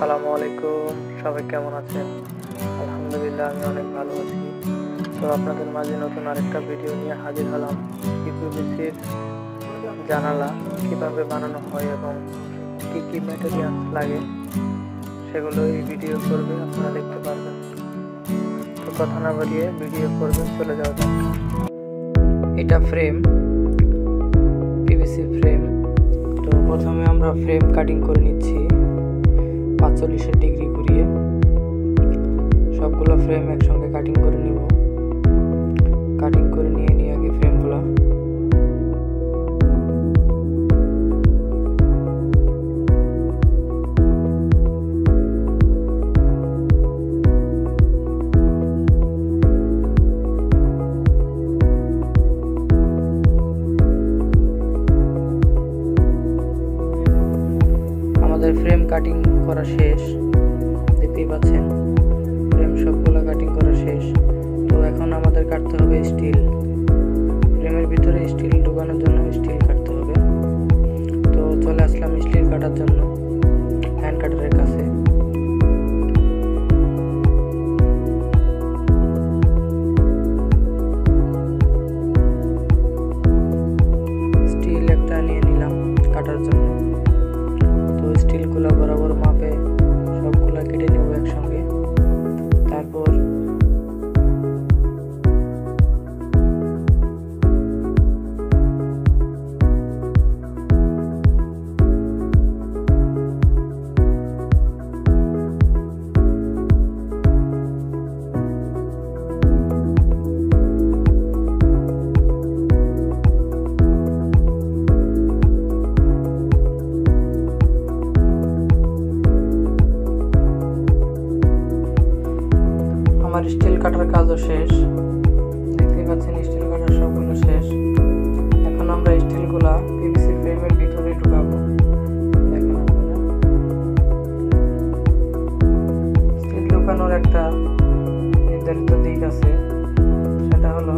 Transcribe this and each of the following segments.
আসসালামু আলাইকুম। সবাই কেমন আছেন? আলহামদুলিল্লাহ আমি অনেক ভালো আছি। তো আপনাদের মাঝে নতুন আরেকটা ভিডিও নিয়ে হাজির হলাম। ইউপিভিসির জানালা কিভাবে বানানো হয় এবং কি কি ম্যাটেরিয়ালস লাগে সেগুলো এই ভিডিও করবে, আপনারা দেখতে পারবেন। তো কথা না বাড়িয়ে ভিডিও করবে, চলে যাওয়া যাক। এটা ফ্রেম, পিভিসি ফ্রেম। তো প্রথমে আমরা ফ্রেম কাটিং করে নিচ্ছি 45 ডিগ্রি ঘুরিয়ে। সবগুলো ফ্রেম একসঙ্গে কাটিং করে নিব। কাটিং করে নিয়ে আগে ফ্রেমগুলো আমাদের ফ্রেম কাটিং করা শেষ, দেখতেই পাচ্ছেন ফ্রেম সবগুলো কাটিং করা শেষ। তো এখন আমাদের কাটতে হবে স্টিল। ফ্রেমের ভিতরে স্টিল ঢোকানোর জন্য স্টিল কাটতে হবে। তো চলে আসলাম স্টিল কাটার জন্য হ্যান্ড কাটারের কাছে। স্টিল একটা নিয়ে নিলাম কাটার জন্য। তো স্টিলগুলো বরাবর মাপে সবগুলা কেটে নেব একসঙ্গে। তারপর আমার স্টিল কাটার কাজও শেষ, দেখতে পাচ্ছেন স্টিল কাটার সবগুলো শেষ। এখন আমরা স্টিলগুলা পিভিসি ফ্রেমের ভিতরে ঢুকাবো। দেখেন আপনারা, স্টিল ঢুকানোর একটা নির্ধারিত দিক আছে, সেটা হলো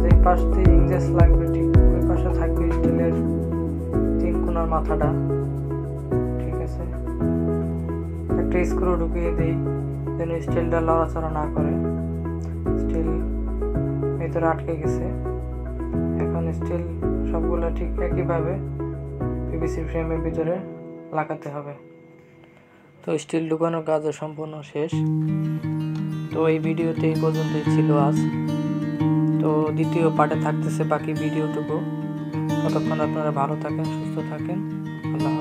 যে পাশ দিয়ে ইংরেজ লাগবে ঠিক ওই পাশে থাকবে স্টিলের 3 কোণার মাথাটা। ঠিক আছে, একটা স্ক্রু ঢুকিয়ে দিই যেন স্টিলটা লড়াচড়া না করে। স্টিল ভিতরে আটকে গেছে। এখন স্টিল সবগুলো ঠিক একইভাবে পিভিসি ফ্রেমের ভিতরে লাগাতে হবে। তো স্টিল ঢুকানোর কাজও সম্পূর্ণ শেষ। তো এই ভিডিওতে এই পর্যন্তই ছিল আজ। তো দ্বিতীয় পার্টে থাকতেছে বাকি ভিডিওটুকু। ততক্ষণ আপনারা ভালো থাকেন, সুস্থ থাকেন। আল্লাহ।